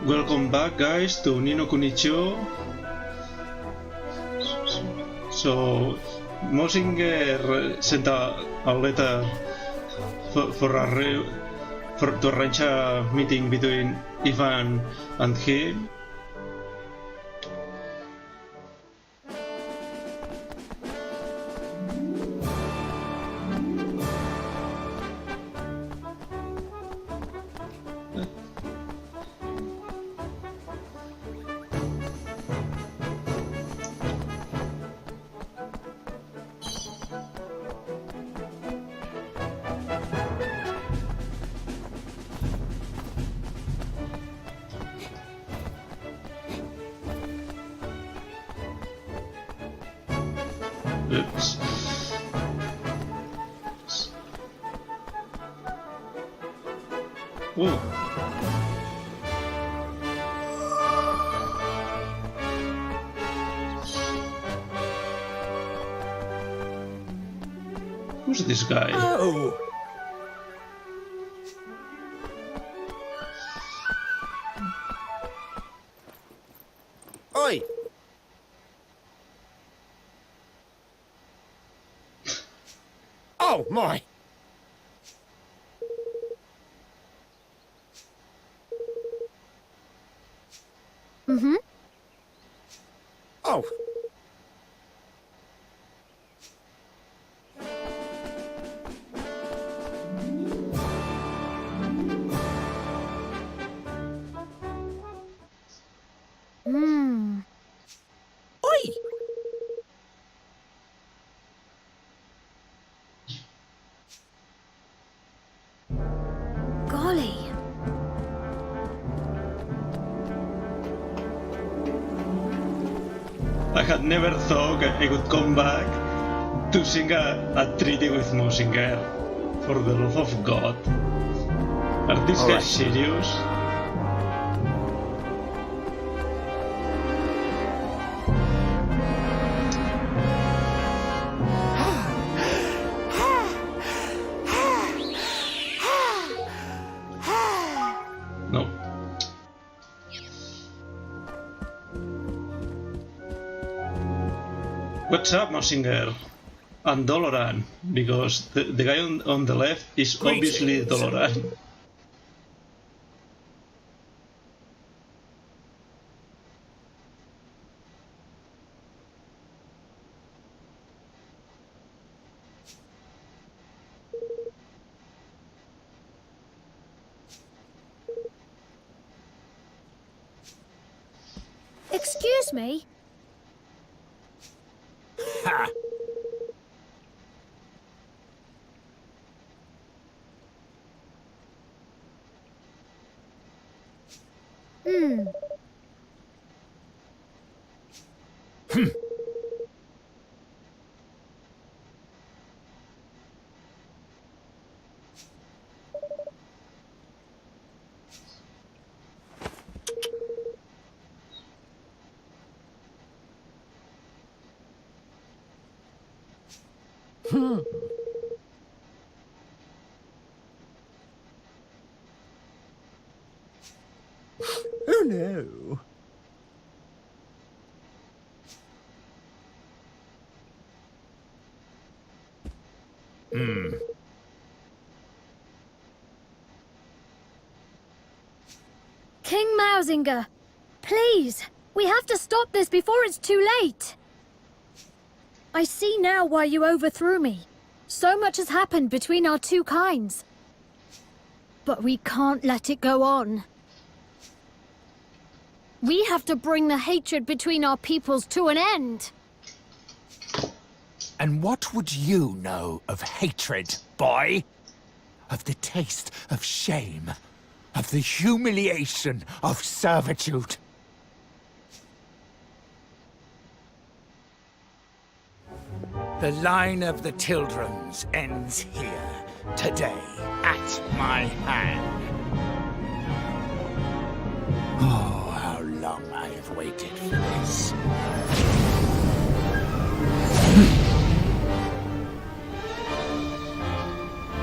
Welcome back, guys, to Nino Kunicho. So, Mosinger sent a letter to arrange a meeting between Ivan and him. Oops. Whoa. Who's this guy? Oh. Oi. Oh my. Mm-hmm. Oh. Hmm. Oi. Golly. I had never thought I would come back to sing a treaty with Mosinger. For the love of God. Are these guys serious? No. What's up, Mosinger? And Doloran, because the guy on the left is obviously Doloran. Excuse me? Ha. Hmm. Oh no. King Mausinger, please, we have to stop this before it's too late. I see now why you overthrew me. So much has happened between our two kinds. But we can't let it go on. We have to bring the hatred between our peoples to an end. And what would you know of hatred, boy? Of the taste of shame, of the humiliation of servitude. The line of the Tildrums ends here, today, at my hand. Oh, how long I have waited for this.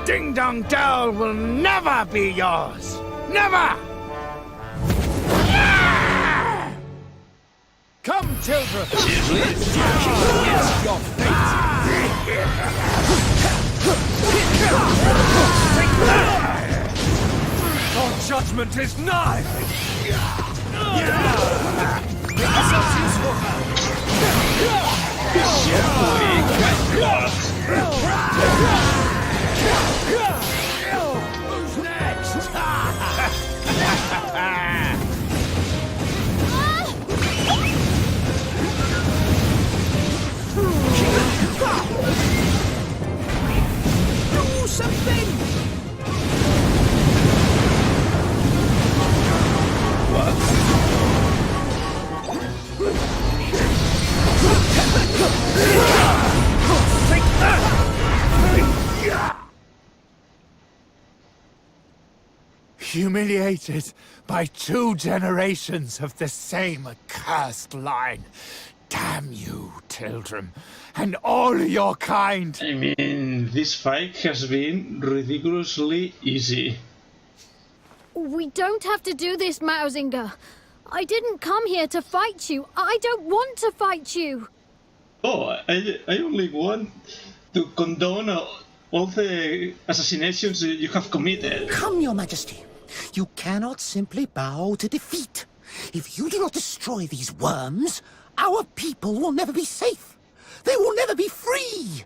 Ding Dong Dell will never be yours! Never! Tildrum! Seriously? It's your fate! Your judgment is nigh! Who's next? Do something! Humiliated by 2 generations of the same accursed line. Damn you, Tildrum, and all your kind. I mean, this fight has been ridiculously easy. We don't have to do this, Mausinger. I didn't come here to fight you. I don't want to fight you. Oh, I only want to condone all the assassinations you have committed. Come, Your Majesty. You cannot simply bow to defeat. If you do not destroy these worms, our people will never be safe. They will never be free.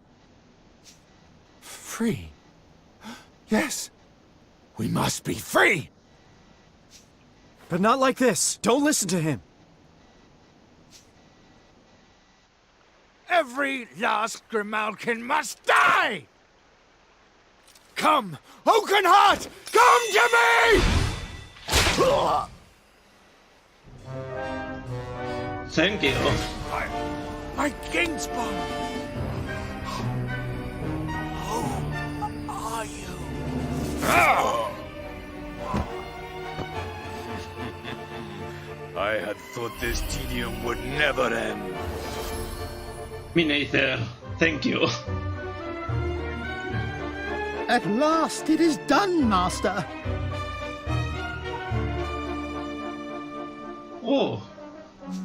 Free? Yes, we must be free. But not like this. Don't listen to him. Every last Grimalkin must die! Come, Oakenheart! Come to me! Thank you. My Kingspawn! Who are you? I had thought this tedium would never end. Me neither. Thank you. At last it is done, Master. Oh,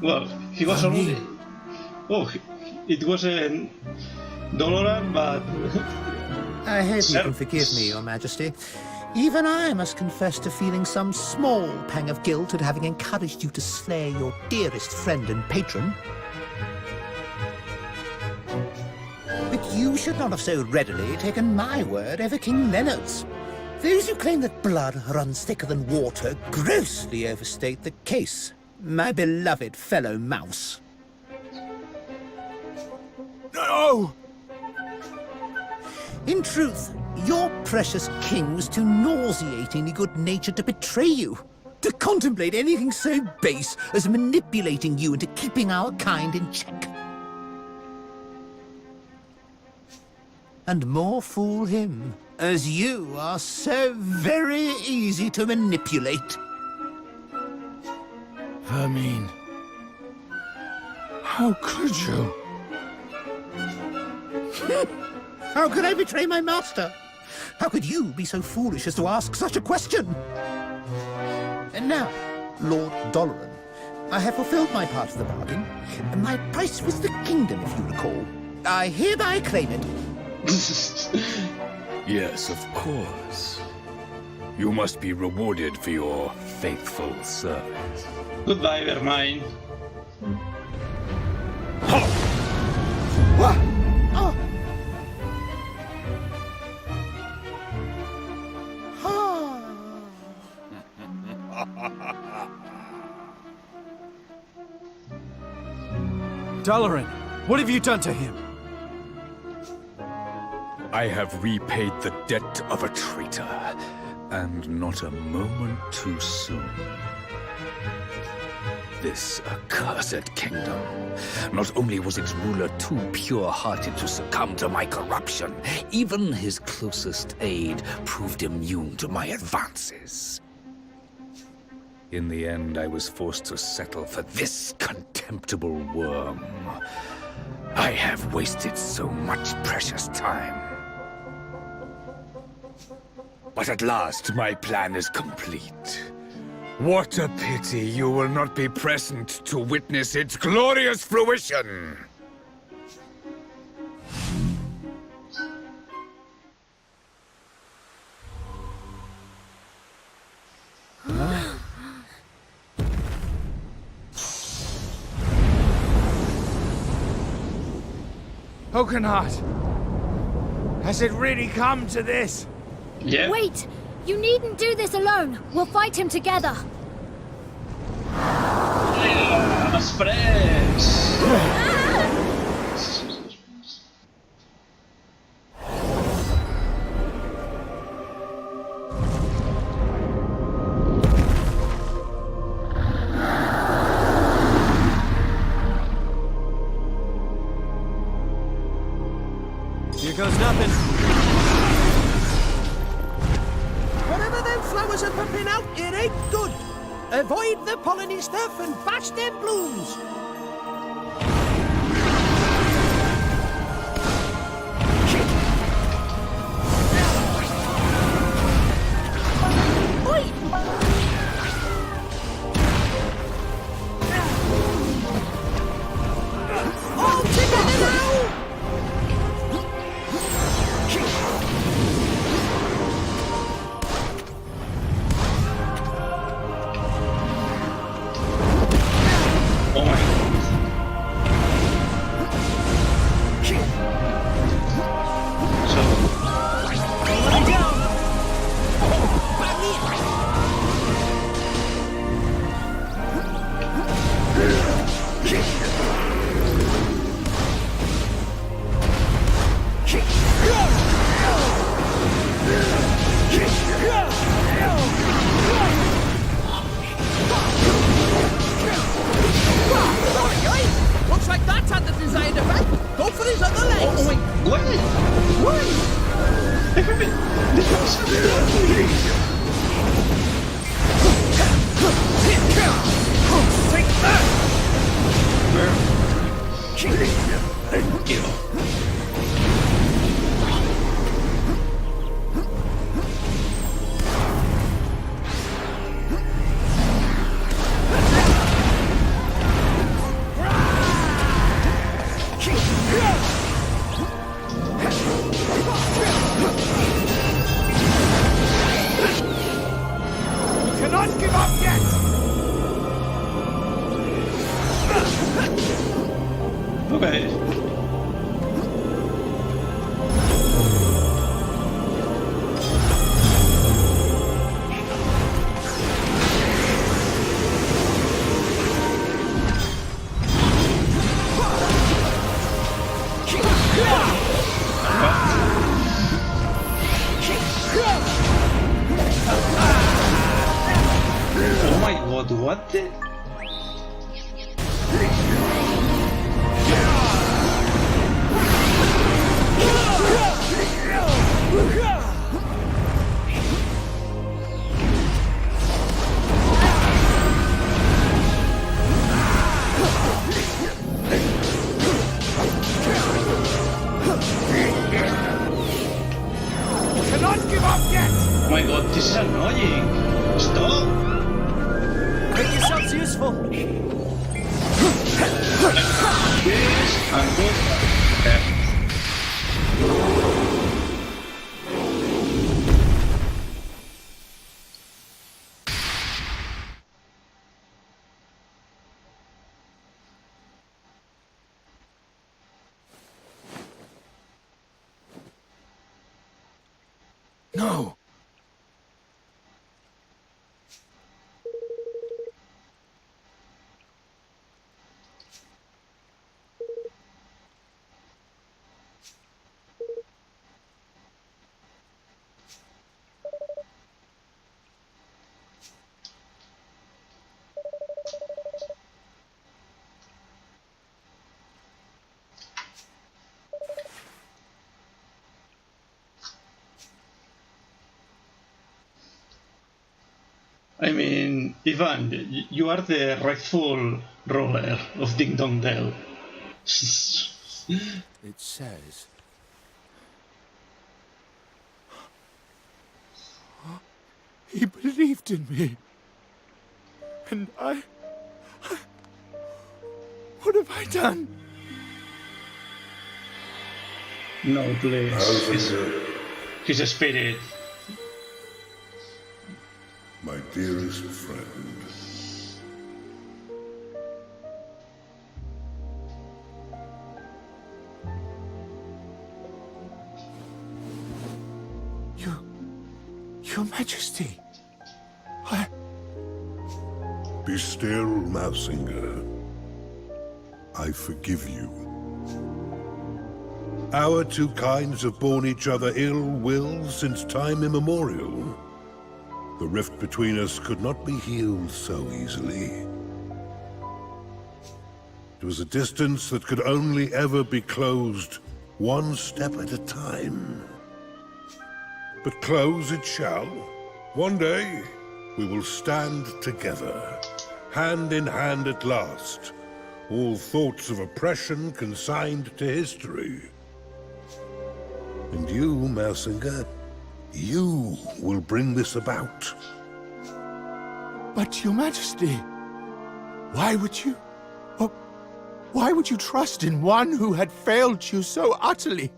well, he was already. Oh, it was a Doloran, but. I hope you Sir- can forgive me, Your Majesty. Even I must confess to feeling some small pang of guilt at having encouraged you to slay your dearest friend and patron. But you should not have so readily taken my word over King Leonard's. Those who claim that blood runs thicker than water grossly overstate the case, my beloved fellow mouse. No! In truth, your precious king was too nauseatingly good-natured to betray you, to contemplate anything so base as manipulating you into keeping our kind in check. And more fool him, as you are so very easy to manipulate. Vermine. How could you? How could I betray my master? How could you be so foolish as to ask such a question? And now, Lord Doloran, I have fulfilled my part of the bargain. My price was the kingdom, if you recall. I hereby claim it. Yes, of course. You must be rewarded for your faithful service. Goodbye, Vermine. What? Oh. Doloran, what have you done to him? I have repaid the debt of a traitor, and not a moment too soon. This accursed kingdom. Not only was its ruler too pure-hearted to succumb to my corruption, even his closest aide proved immune to my advances. In the end, I was forced to settle for this contemptible worm. I have wasted so much precious time. But at last, my plan is complete. What a pity you will not be present to witness its glorious fruition! Oakenheart! Has it really come to this? Yeah. Wait! You needn't do this alone. We'll fight him together. Más fresh. Here goes nothing. Whatever them flowers are popping out, it ain't good. Avoid the polleny stuff and bash them blooms. All together now! Oh my god. Looks like that's had the desired effect. Go for his other legs. Oh my... What? Take that! Thank you. Cannot give up yet! Okay. Oh my god, what the... Cannot give up yet! Oh my god, this is annoying! Stop! Make yourselves useful. This and good. Yeah. No! I mean, Ivan, you are the rightful ruler of Ding Dong Dell. It says... He believed in me. And what have I done? No, please. He's a spirit. My dearest friend. Your Majesty. Be still, Mousinger. I forgive you. Our two kinds have borne each other ill will since time immemorial. The rift between us could not be healed so easily. It was a distance that could only ever be closed one step at a time. But close it shall. One day, we will stand together, hand in hand at last, all thoughts of oppression consigned to history. And you, Mousinger, you will bring this about. But, Your Majesty, why would you... Oh, why would you trust in one who had failed you so utterly?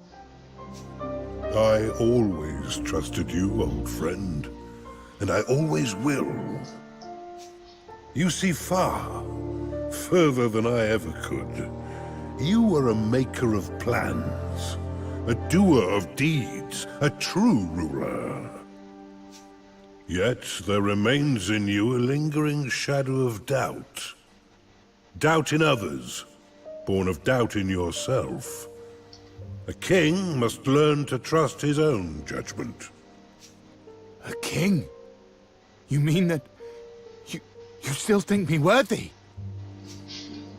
I always trusted you, old friend, and I always will. You see far, further than I ever could. You are a maker of plans, a doer of deeds, a true ruler. Yet there remains in you a lingering shadow of doubt. Doubt in others, born of doubt in yourself. A king must learn to trust his own judgment. A king? You mean that... You still think me worthy?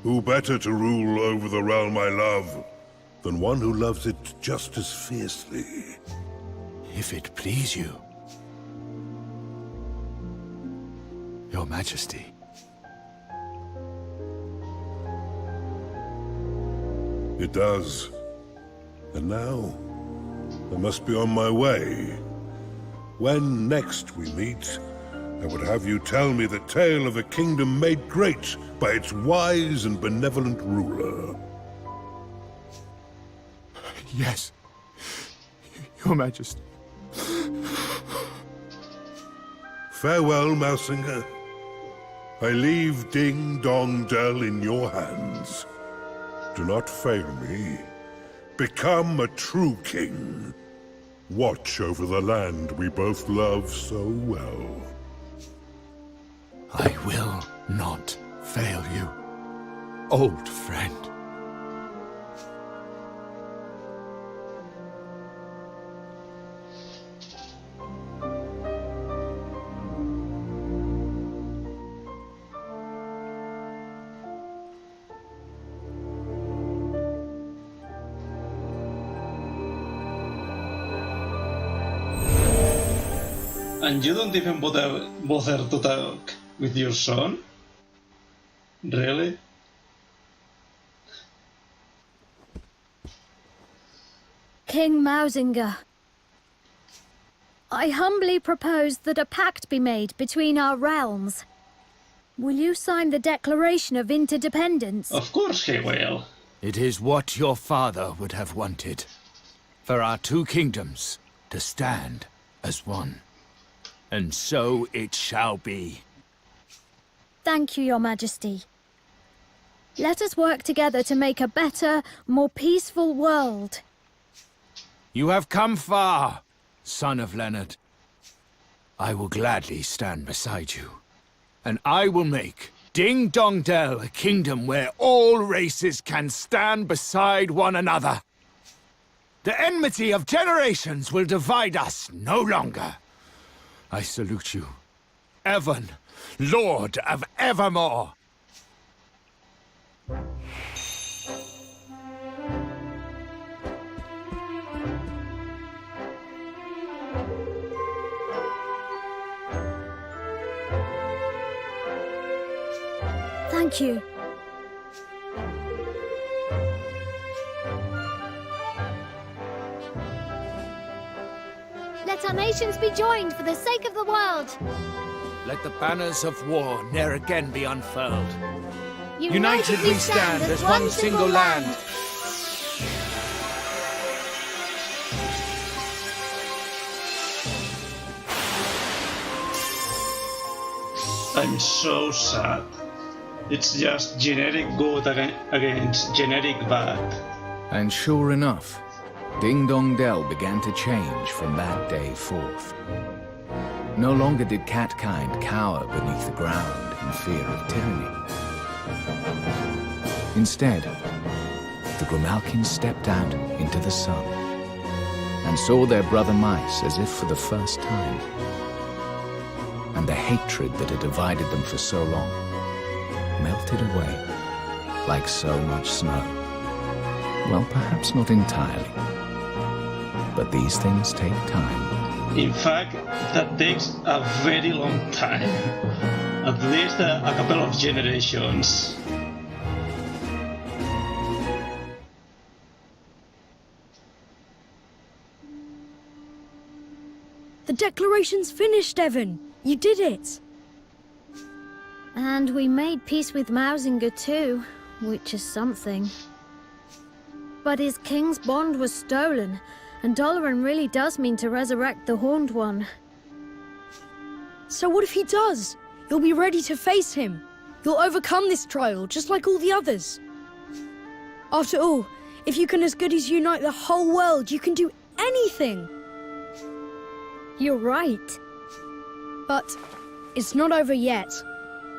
Who better to rule over the realm I love than one who loves it just as fiercely? If it please you. Your Majesty. It does. And now, I must be on my way. When next we meet, I would have you tell me the tale of a kingdom made great by its wise and benevolent ruler. Yes, Your Majesty. Farewell, Mousinger. I leave Ding Dong Dell in your hands. Do not fail me. Become a true king. Watch over the land we both love so well. I will not fail you, old friend. And you don't even bother to talk with your son? Really? King Mousinger, I humbly propose that a pact be made between our realms. Will you sign the Declaration of Interdependence? Of course he will. It is what your father would have wanted. For our two kingdoms to stand as one. And so it shall be. Thank you, Your Majesty. Let us work together to make a better, more peaceful world. You have come far, son of Leonard. I will gladly stand beside you. And I will make Ding Dong Dell a kingdom where all races can stand beside one another. The enmity of generations will divide us no longer. I salute you, Evan, Lord of Evermore. Thank you. Let our nations be joined for the sake of the world. Let the banners of war ne'er again be unfurled. United we stand as one single land. I'm so sad. It's just generic good against generic bad. And sure enough, Ding Dong Dell began to change from that day forth. No longer did catkind cower beneath the ground in fear of tyranny. Instead, the Grimalkins stepped out into the sun and saw their brother mice as if for the first time. And the hatred that had divided them for so long melted away like so much snow. Well, perhaps not entirely, but these things take time. In fact, that takes a very long time. At least a couple of generations. The declaration's finished, Evan. You did it. And we made peace with Mausinger too, which is something. But his king's bond was stolen, and Doloran really does mean to resurrect the Horned One. So what if he does? You'll be ready to face him. You'll overcome this trial, just like all the others. After all, if you can as good as unite the whole world, you can do anything. You're right. But it's not over yet.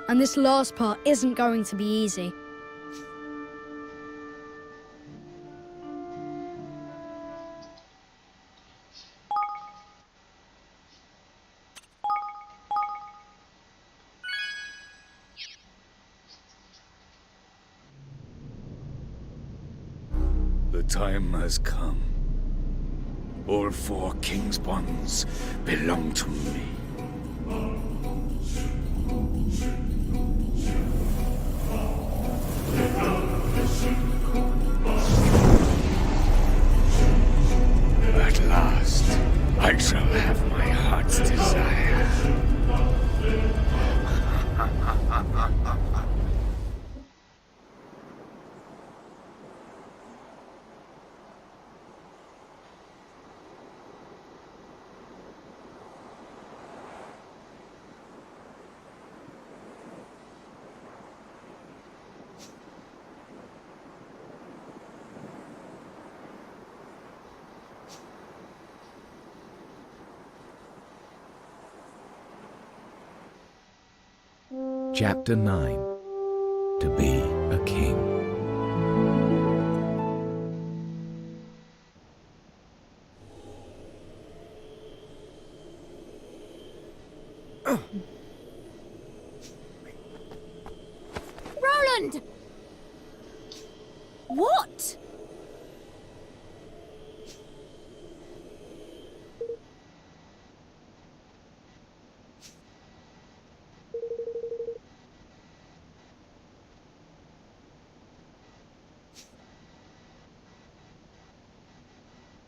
And this last part isn't going to be easy. The time has come. All 4 king's bonds belong to me. At last, I shall have my heart's desire. Chapter 9. To be a king. Roland! What?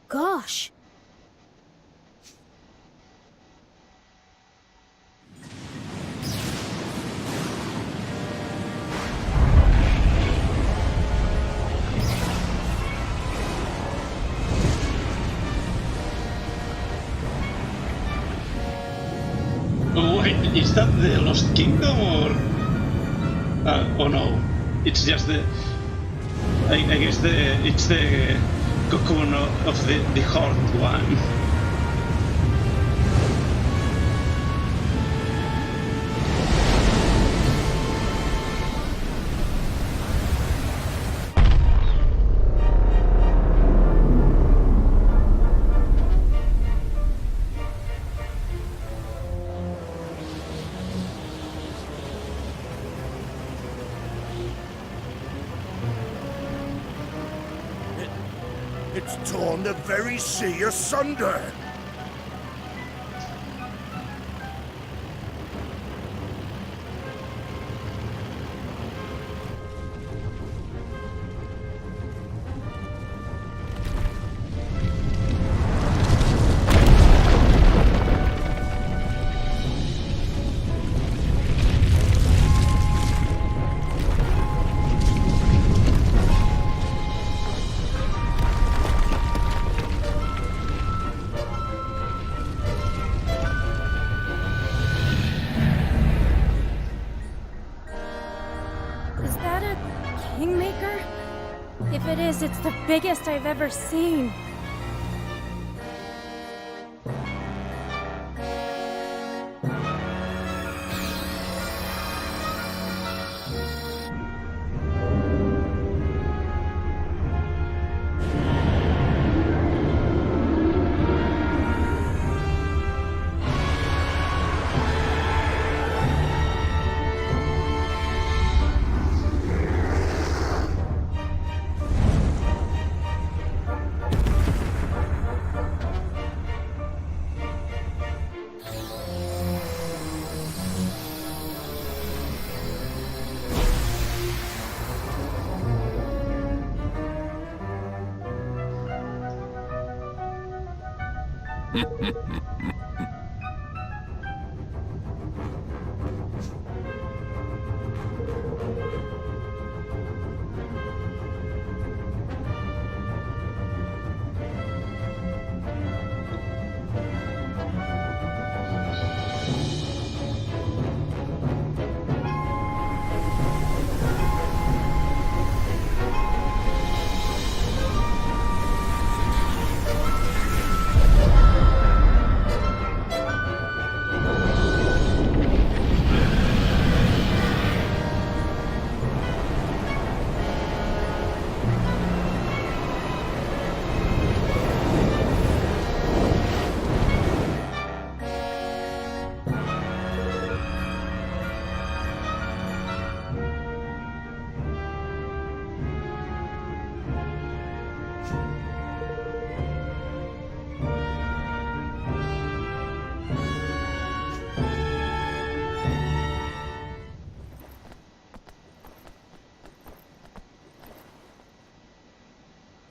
Gosh. Oh, wait, is that the Lost Kingdom or... oh no, it's just the... I guess it's the cocoon of the Horned One. It's torn the very sea asunder. Is that a kingmaker? If it is, it's the biggest I've ever seen.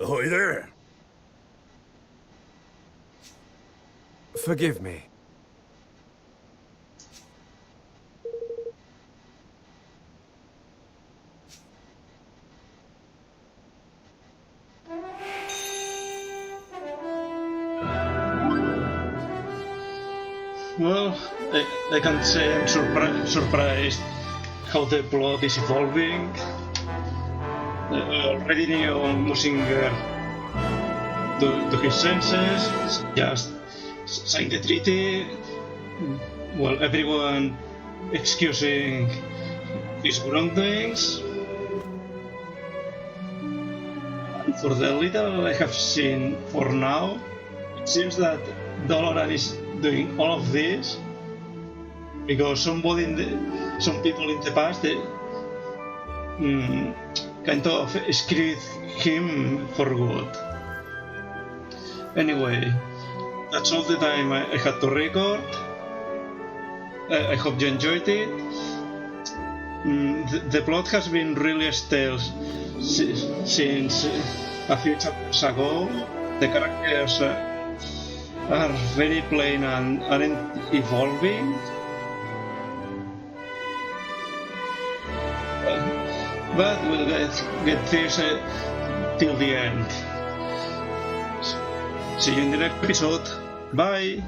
Ahoy there! Forgive me. Well, I can't say I'm surprised how the plot is evolving. Already knew Musinger to his senses, just signed the treaty. Well, everyone excusing his wrongdoings. And for the little I have seen for now, it seems that Doloran is doing all of this because some people in the past kind of screwed him for good. Anyway, that's all the time I had to record. I hope you enjoyed it. The plot has been really stale since a few chapters ago. The characters are very plain and aren't evolving. But we'll get this till the end. See you in the next episode. Bye!